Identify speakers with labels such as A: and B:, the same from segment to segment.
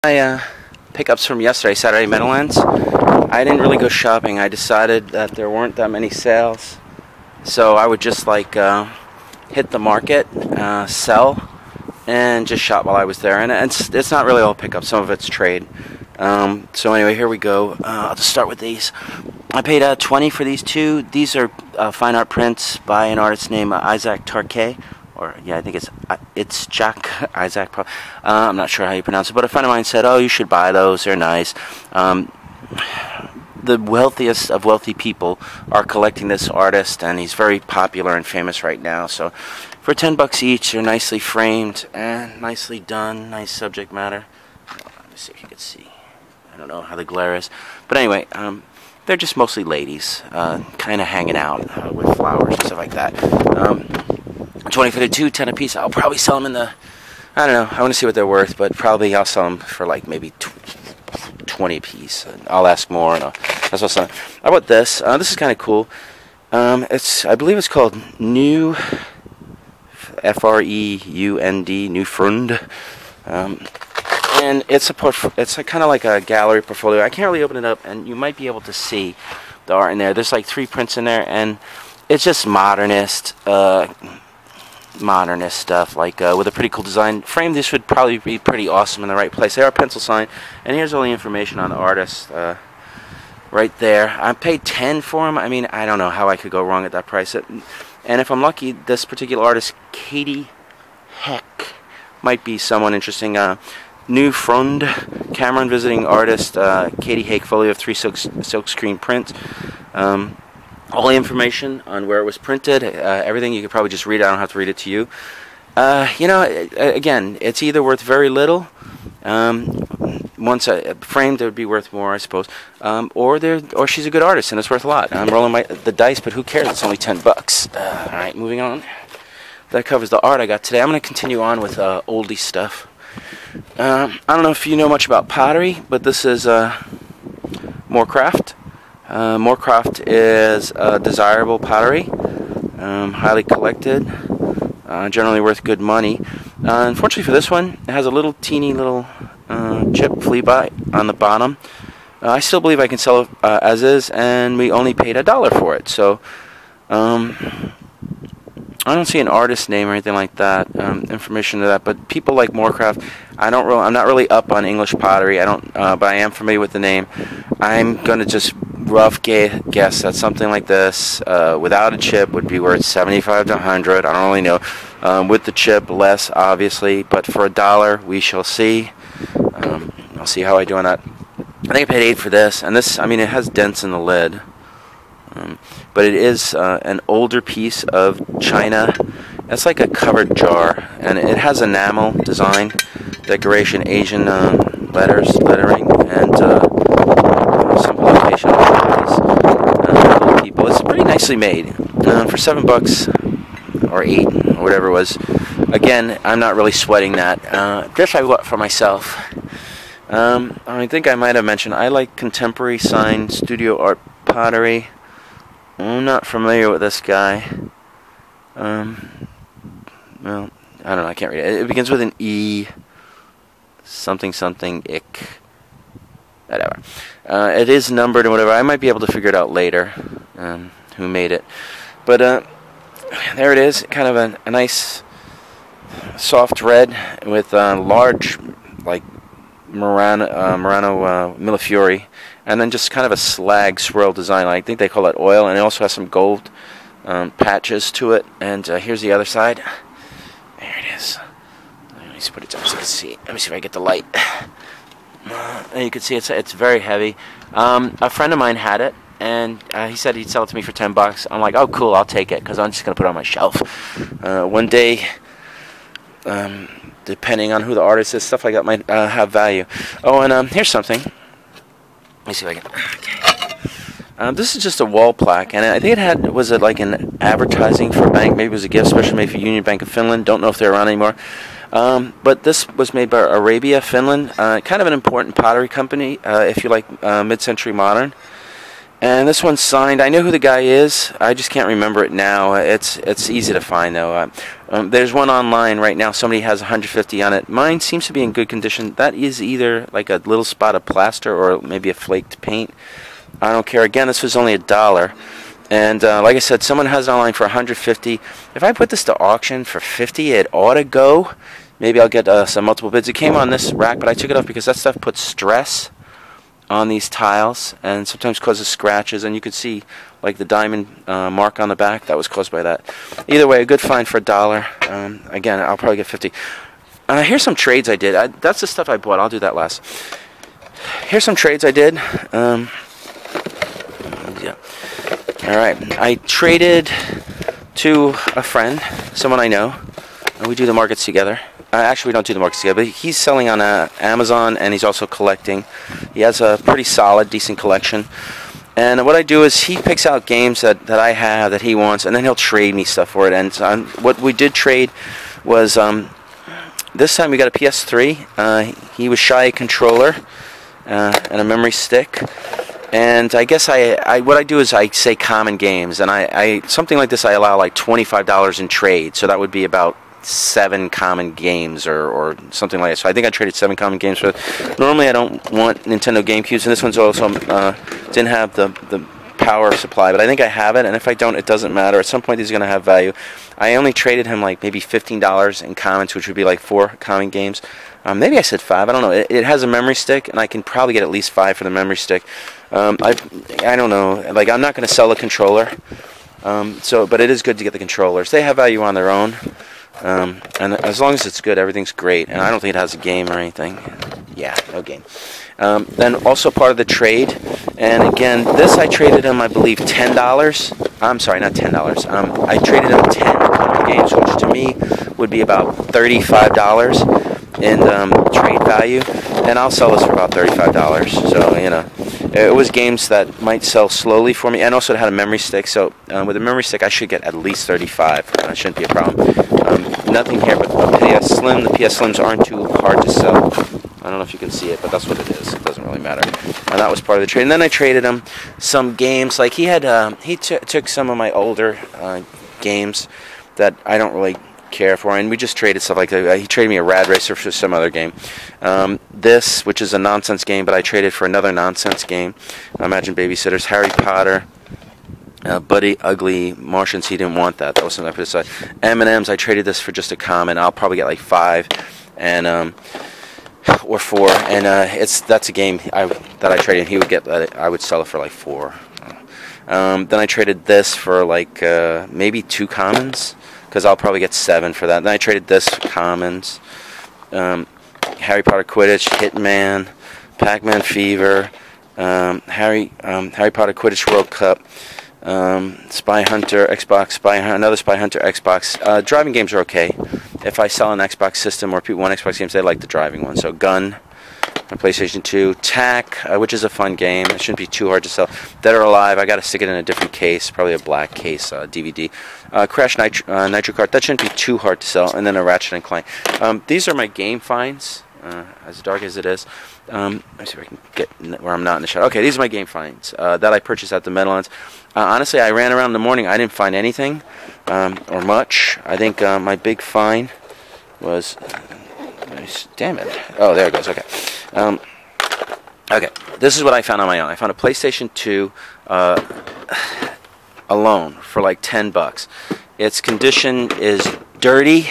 A: My pickups from yesterday, Saturday, Meadowlands. I didn't really go shopping. I decided that there weren't that many sales, so I would just hit the market, sell, and just shop while I was there. And it's not really all pickups. Some of it's trade. So anyway, here we go. I'll just start with these. I paid $20 for these two. These are fine art prints by an artist named Isaac Tarquet. Or, yeah, I think it's Jack Isaac. I'm not sure how you pronounce it, but a friend of mine said, "Oh, you should buy those. They're nice." The wealthiest of wealthy people are collecting this artist, and he's very popular and famous right now. So, for $10 each, they're nicely framed and nicely done. Nice subject matter. Let me see if you can see. I don't know how the glare is, but anyway, they're just mostly ladies, kind of hanging out with flowers and stuff like that. 20 for the two, 10 a piece. I'll probably sell them in the, I don't know, I want to see what they're worth, but probably I'll sell them for like maybe 20 a piece. And I'll ask more, and that's what I'll sell them. I bought this. This is kind of cool. I believe it's called Neue, Freund, Neue Freunde. And it's kind of like a gallery portfolio. I can't really open it up, and you might be able to see the art in there. There's like 3 prints in there, and it's just modernist stuff, like with a pretty cool design frame. This would probably be pretty awesome in the right place. They are pencil signed, and here's all the information on the artist right there. I paid $10 for them. I mean, I don't know how I could go wrong at that price. And if I'm lucky, this particular artist, Kati, might be someone interesting. Neue Freunde, Cameron visiting artist, Kati Hake, folio of 3 silkscreen prints. All the information on where it was printed, everything, you could probably just read it. I don't have to read it to you. Again, it's either worth very little, once framed it would be worth more, I suppose, or she's a good artist and it's worth a lot. I'm rolling the dice, but who cares? It's only $10. Alright, moving on. That covers the art I got today. I'm going to continue on with oldie stuff. I don't know if you know much about pottery, but this is Moorcroft. Moorcroft is desirable pottery, highly collected, generally worth good money. Unfortunately for this one, it has a teeny little chip flea bite on the bottom. I still believe I can sell it as is, and we only paid $1 for it. So I don't see an artist name or anything like that, information to that. But people like Moorcroft, I'm not really up on English pottery. But I am familiar with the name. I'm gonna just rough guess that something like this, without a chip, would be worth $75 to $100. I don't really know. With the chip, less obviously. But for $1, we shall see. I'll see how I do on that. I think I paid $8 for this, and this, I mean, it has dents in the lid. But it is an older piece of china. It's like a covered jar, and it has enamel design, decoration, Asian lettering, and some location of people. It's pretty nicely made for $7 or $8 or whatever it was. Again, I'm not really sweating that. This I bought for myself. I think I might have mentioned I like contemporary signed studio art pottery. I'm not familiar with this guy. Well, I don't know. I can't read it. It begins with an E. Something ick. Whatever. It is numbered and whatever. I might be able to figure it out later. Who made it? But there it is. Kind of a nice soft red with large, like Murano Millefiori. And then just kind of a slag swirl design. I think they call that oil. And it also has some gold patches to it. And here's the other side. There it is. Let me put it down so you can see. Let me see if I get the light. And you can see it's very heavy. A friend of mine had it. And he said he'd sell it to me for $10. I'm like, oh, cool, I'll take it. Because I'm just going to put it on my shelf. One day, depending on who the artist is, stuff like that might have value. Oh, and here's something. Let me see if I can. Okay. This is just a wall plaque, and I think was it like an advertising for a bank? Maybe it was a gift, especially made for Union Bank of Finland. Don't know if they're around anymore. But this was made by Arabia, Finland. Kind of an important pottery company, if you like mid-century modern. And this one's signed. I know who the guy is. I just can't remember it now. It's easy to find though. There's one online right now. Somebody has 150 on it. Mine seems to be in good condition. That is either like a little spot of plaster or maybe a flaked paint. I don't care. Again, this was only $1. And like I said, someone has it online for 150. If I put this to auction for 50, it ought to go. Maybe I'll get some multiple bids. It came on this rack, but I took it off because that stuff puts stress on these tiles and sometimes causes scratches, and you can see like the diamond mark on the back that was caused by that. Either way, a good find for $1. Again, I'll probably get 50. Here's some trades I did. That's the stuff I bought. I'll do that last. Here's some trades I did. Yeah. All right, I traded to a friend, someone I know, and we do the markets together. Actually, we don't do the markets together, but he's selling on Amazon, and he's also collecting. He has a pretty solid, decent collection. And what I do is he picks out games that I have that he wants, and then he'll trade me stuff for it. And what we did trade was, this time we got a PS3. He was shy a controller and a memory stick. And I guess what I do is I say common games, and I something like this I allow like $25 in trade, so that would be about 7 common games or something like that. So I think I traded 7 common games for it. Normally I don't want Nintendo GameCubes, and this one's also didn't have the power supply, but I think I have it, and if I don't, it doesn't matter. At some point these are going to have value. I only traded him like maybe $15 in commons, which would be like 4 common games. Maybe I said 5, I don't know. It has a memory stick, and I can probably get at least 5 for the memory stick. I don't know, like I'm not going to sell a controller, but it is good to get the controllers. They have value on their own. And as long as it's good, everything's great. And I don't think it has a game or anything. Yeah, no game. Then also part of the trade, and again, this I traded him, I believe, $10. I'm sorry, not $10. I traded him 10 games, which to me would be about $35 in trade value. And I'll sell this for about $35. So, you know, it was games that might sell slowly for me, and also it had a memory stick. So with a memory stick, I should get at least 35. That shouldn't be a problem. Nothing here but a PS Slim. The PS Slims aren't too hard to sell. I don't know if you can see it, but that's what it is. It doesn't really matter. And that was part of the trade. And then I traded him some games. Like he had, he took some of my older games that I don't really care for, and we just traded stuff like that. He traded me a Rad Racer for some other game. This, which is a nonsense game, but I traded for another nonsense game. Imagine Babysitters, Harry Potter. Buddy Ugly Martians, he didn't want that. That was something I put aside. M&M's, I traded this for just a common. I'll probably get like 5 and or 4, and that's a game that I traded. He would get I would sell it for like 4. Then I traded this for like maybe 2 commons, because I'll probably get 7 for that. Then I traded this for commons. Harry Potter Quidditch, Hitman, Pac-Man Fever, Harry Potter Quidditch World Cup. Spy Hunter Xbox, another Spy Hunter Xbox. Driving games are okay. If I sell an Xbox system or people want Xbox games, they like the driving one. So Gun, on PlayStation 2, Tack, which is a fun game. It shouldn't be too hard to sell. Dead or Alive, I got to stick it in a different case, probably a black case DVD. Crash Nitro Kart, that shouldn't be too hard to sell. And then a Ratchet and Clank. These are my game finds. As dark as it is. Let me see if I can get where I'm not in the shot. Okay, these are my game finds that I purchased at the Meadowlands. Honestly, I ran around in the morning. I didn't find anything or much. I think my big find was... damn it. Oh, there it goes. Okay. Okay, this is what I found on my own. I found a PlayStation 2 alone for like $10. Its condition is dirty,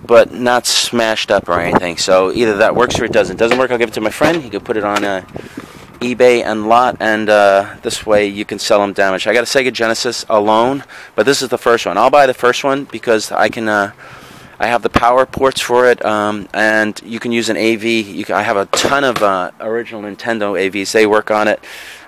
A: but not smashed up or anything. So either that works or it doesn't. Doesn't work, I'll give it to my friend. He could put it on eBay and lot, and this way you can sell them damaged. I got a Sega Genesis alone, but this is the first one. I'll buy the first one because I can. I have the power ports for it, and you can use an AV. I have a ton of original Nintendo AVs. They work on it,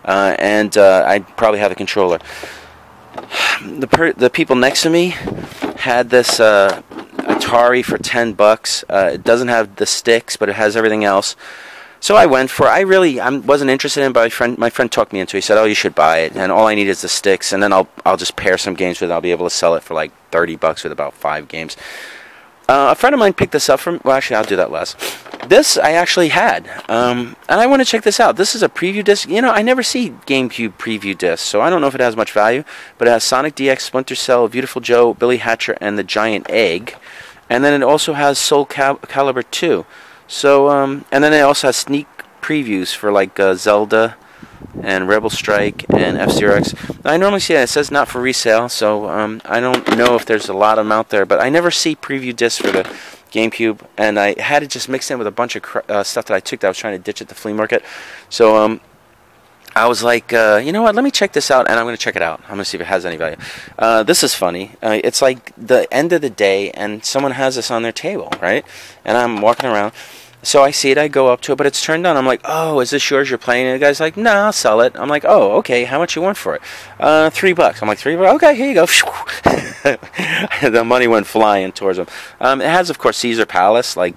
A: and I probably have a controller. The people next to me had this Atari for $10. It doesn't have the sticks, but it has everything else. So I went for it. I wasn't interested in it, but my friend talked me into it. He said, "Oh, you should buy it, and all I need is the sticks, and then I'll just pair some games with it. I'll be able to sell it for like $30 with about 5 games." A friend of mine picked this up from... Well, actually, I'll do that last. This I actually had, and I want to check this out. This is a preview disc. You know, I never see GameCube preview discs, so I don't know if it has much value. But it has Sonic DX, Splinter Cell, Beautiful Joe, Billy Hatcher, and the Giant Egg. And then it also has Soul Calibur 2. So, and then it also has sneak previews for like Zelda and Rebel Strike and F-Zero X. I normally see it says not for resale, so I don't know if there's a lot of them out there. But I never see preview discs for the GameCube, and I had it just mixed in with a bunch of stuff that I took that I was trying to ditch at the flea market. So I was like, you know what, let me check this out, and I'm going to check it out. I'm going to see if it has any value. This is funny. It's like the end of the day, and someone has this on their table, right? And I'm walking around. So I see it, I go up to it, but it's turned on. I'm like, oh, is this yours? You're playing it? The guy's like, no, I'll sell it. I'm like, oh, okay, how much you want for it? $3. I'm like, $3? Okay, here you go. The money went flying towards him. It has, of course, Caesar Palace, like,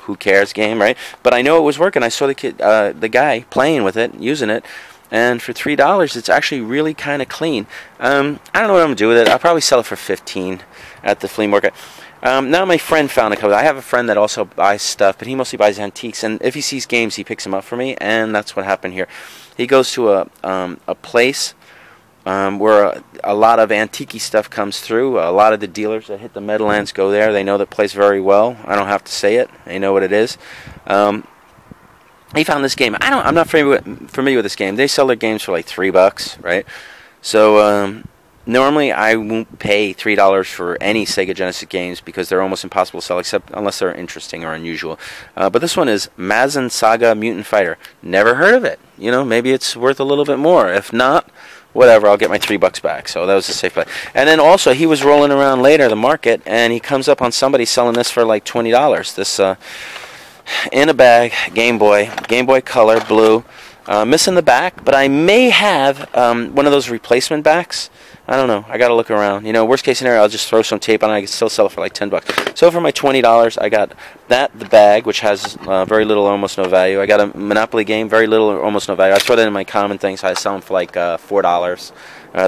A: who cares game, right? But I know it was working. I saw the guy playing with it, using it, and for $3, it's actually really kind of clean. I don't know what I'm going to do with it. I'll probably sell it for $15 at the flea market. Now my friend found a couple. I have a friend that also buys stuff, but he mostly buys antiques, and if he sees games, he picks them up for me, and that's what happened here. He goes to a place where a lot of antique stuff comes through. A lot of the dealers that hit the Meadowlands go there. They know the place very well. I don't have to say it. They know what it is. He found this game. I'm not familiar with this game. They sell their games for like $3, right? So normally I won't pay $3 for any Sega Genesis games because they're almost impossible to sell, except unless they're interesting or unusual. But this one is Mazen Saga Mutant Fighter. Never heard of it. You know, maybe it's worth a little bit more. If not, whatever, I'll get my $3 back. So that was a safe play. And then also, he was rolling around later the market, and he comes up on somebody selling this for like $20. This in a bag Game Boy Color blue, missing the back, but I may have one of those replacement backs. I don't know. I got to look around. You know, worst case scenario, I'll just throw some tape on it. I can still sell it for like $10. So for my $20, I got the bag, which has very little or almost no value. I got a Monopoly game, very little or almost no value. I throw that in my common things. So I sell them for like $4,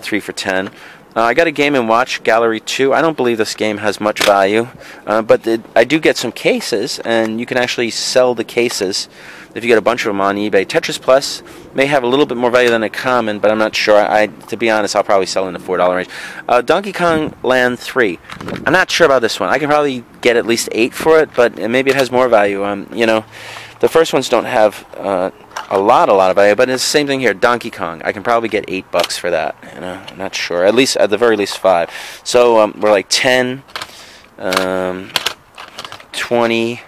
A: 3 for $10. I got a Game & Watch Gallery 2. I don't believe this game has much value, but I do get some cases, and you can actually sell the cases if you get a bunch of them on eBay. Tetris Plus may have a little bit more value than a common, but I'm not sure. To be honest, I'll probably sell in the $4 range. Donkey Kong Land 3. I'm not sure about this one. I can probably get at least 8 for it, but maybe it has more value. You know, the first ones don't have a lot of value, but it's the same thing here. Donkey Kong. I can probably get $8 for that. You know, I'm not sure. At the very least 5. So we're like 10, 20.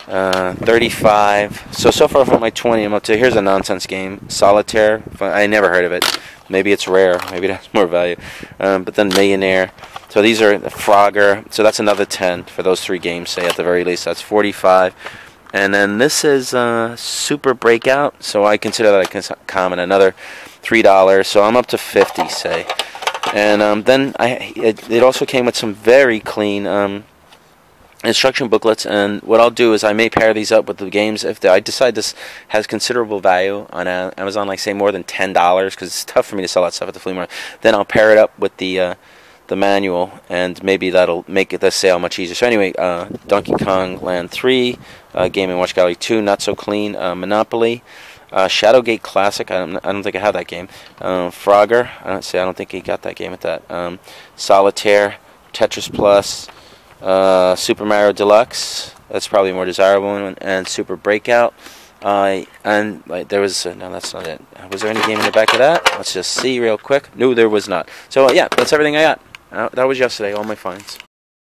A: 35. So far from my 20, I'm up to, here's a nonsense game, Solitaire. I never heard of it. Maybe it's rare. Maybe it has more value. But then Millionaire. So these are Frogger. So that's another 10 for those 3 games, say, at the very least. That's 45. And then this is Super Breakout. So I consider that a common, another $3. So I'm up to 50, say. And then it also came with some very clean instruction booklets, and what I'll do is I may pair these up with the games if I decide this has considerable value on Amazon, like say more than $10, because it's tough for me to sell that stuff at the flea market. Then I'll pair it up with the manual, and maybe that'll make the sale much easier. So anyway, Donkey Kong Land 3, Game & Watch Gallery 2, not so clean, Monopoly, Shadowgate Classic. I don't think I have that game. Frogger. I don't think he got that game at that. Solitaire, Tetris Plus. Super Mario Deluxe, that's probably a more desirable one, and Super Breakout. And there was no, that's not it. Was there any game in the back of that? Let's just see real quick. No, there was not. So yeah, that's everything I got. That was yesterday, all my finds.